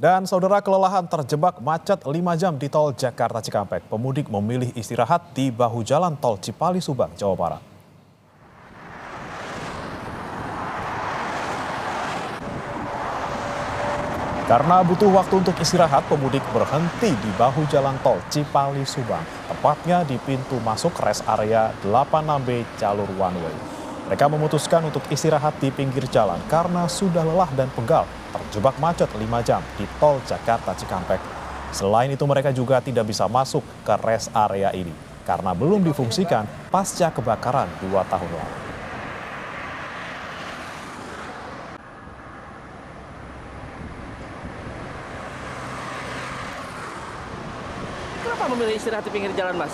Dan saudara, kelelahan terjebak macet 5 jam di tol Jakarta Cikampek. Pemudik memilih istirahat di bahu jalan tol Cipali Subang, Jawa Barat. Karena butuh waktu untuk istirahat, pemudik berhenti di bahu jalan tol Cipali Subang, tepatnya di pintu masuk rest area 86B jalur one way. Mereka memutuskan untuk istirahat di pinggir jalan karena sudah lelah dan pegal terjebak macet 5 jam di tol Jakarta Cikampek. Selain itu, mereka juga tidak bisa masuk ke rest area ini karena belum difungsikan pasca kebakaran 2 tahun lalu. Kenapa memilih istirahat di pinggir jalan, Mas?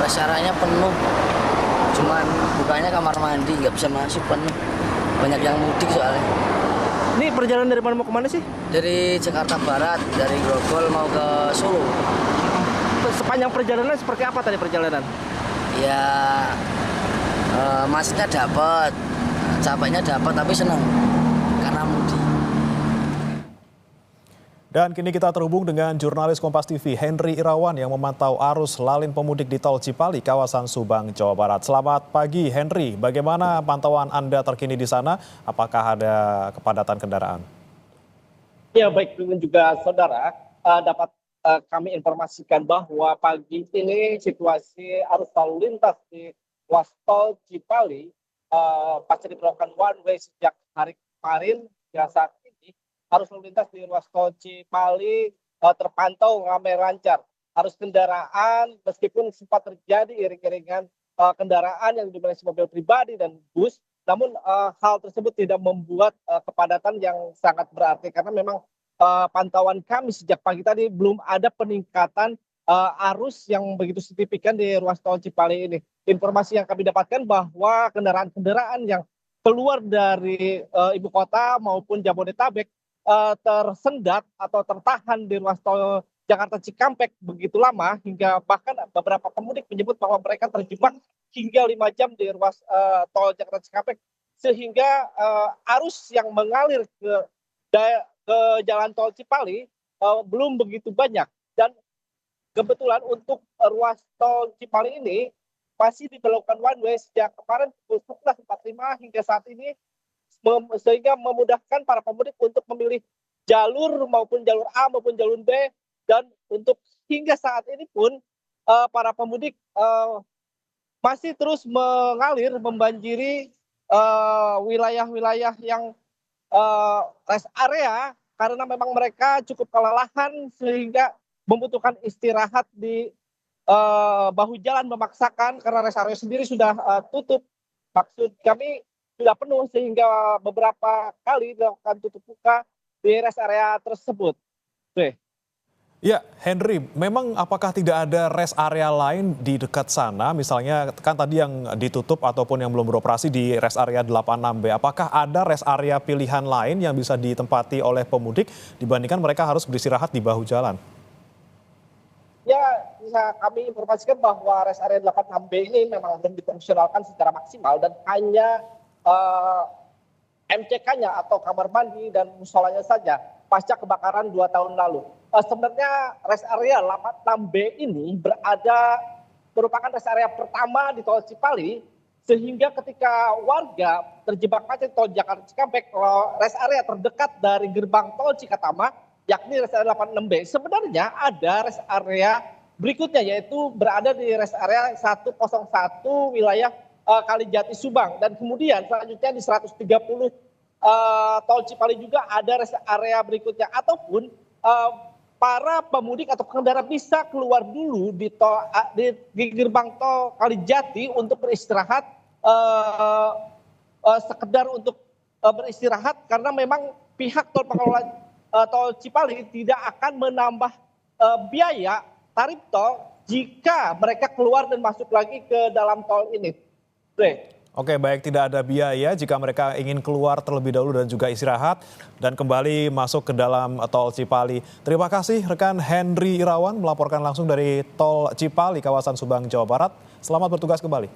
Rest area-nya penuh, cuman bukanya kamar mandi, nggak bisa masuk, penuh. Banyak yang mudik soalnya. Ini perjalanan dari mana mau kemana sih? Dari Jakarta Barat, dari Grogol mau ke Solo. Sepanjang perjalanan seperti apa tadi perjalanan? Ya, macetnya dapat, capeknya dapat, tapi seneng karena mudik. Dan kini kita terhubung dengan jurnalis Kompas TV Henry Irawan yang memantau arus lalin pemudik di tol Cipali, kawasan Subang, Jawa Barat. Selamat pagi Henry, bagaimana pantauan Anda terkini di sana? Apakah ada kepadatan kendaraan? Ya, baik, dengan juga saudara, dapat kami informasikan bahwa pagi ini situasi arus lalu lintas di ruas tol Cipali pasca diberlakukan one way sejak hari kemarin hingga saat ini. Arus lalu lintas di ruas tol Cipali terpantau ramai lancar. Arus kendaraan meskipun sempat terjadi iring-iringan kendaraan yang didominasi mobil pribadi dan bus, namun hal tersebut tidak membuat kepadatan yang sangat berarti karena memang pantauan kami sejak pagi tadi belum ada peningkatan arus yang begitu signifikan di ruas tol Cipali ini. Informasi yang kami dapatkan bahwa kendaraan-kendaraan yang keluar dari ibu kota maupun Jabodetabek tersendat atau tertahan di ruas tol Jakarta Cikampek begitu lama hingga bahkan beberapa pemudik menyebut bahwa mereka terjebak hingga 5 jam di ruas tol Jakarta Cikampek sehingga arus yang mengalir ke jalan tol Cipali belum begitu banyak. Dan kebetulan untuk ruas tol Cipali ini masih diberlakukan one way sejak kemarin pukul 11.45 hingga saat ini, sehingga memudahkan para pemudik untuk memilih jalur maupun jalur A maupun jalur B. Dan untuk hingga saat ini pun para pemudik masih terus mengalir membanjiri wilayah-wilayah yang rest area karena memang mereka cukup kelelahan sehingga membutuhkan istirahat di bahu jalan memaksakan karena rest area sendiri sudah tutup. Maksud kami sudah penuh sehingga beberapa kali dilakukan tutup buka di rest area tersebut. Ya, Henry, memang apakah tidak ada rest area lain di dekat sana? Misalnya kan tadi yang ditutup ataupun yang belum beroperasi di rest area 86B. Apakah ada rest area pilihan lain yang bisa ditempati oleh pemudik dibandingkan mereka harus beristirahat di bahu jalan? Ya, bisa kami informasikan bahwa rest area 86B ini memang belum difungsionalkan secara maksimal dan hanya MCK-nya atau kamar mandi dan musolanya saja pasca kebakaran 2 tahun lalu. Sebenarnya rest area 86B ini merupakan rest area pertama di tol Cipali, sehingga ketika warga terjebak macet tol Jakarta Cikampek, rest area terdekat dari gerbang tol Cikatama, yakni rest area 86B, sebenarnya ada rest area berikutnya, yaitu berada di rest area 101 wilayah Kalijati Subang, dan kemudian selanjutnya di 130 tol Cipali juga ada rest area berikutnya, ataupun para pemudik atau pengendara bisa keluar dulu di gerbang tol Kalijati untuk beristirahat, sekedar untuk beristirahat karena memang pihak tol pengelola tol Cipali tidak akan menambah biaya tarif tol jika mereka keluar dan masuk lagi ke dalam tol ini. Oke, baik, tidak ada biaya jika mereka ingin keluar terlebih dahulu dan juga istirahat dan kembali masuk ke dalam tol Cipali. Terima kasih rekan Henry Irawan melaporkan langsung dari tol Cipali, kawasan Subang, Jawa Barat. Selamat bertugas kembali.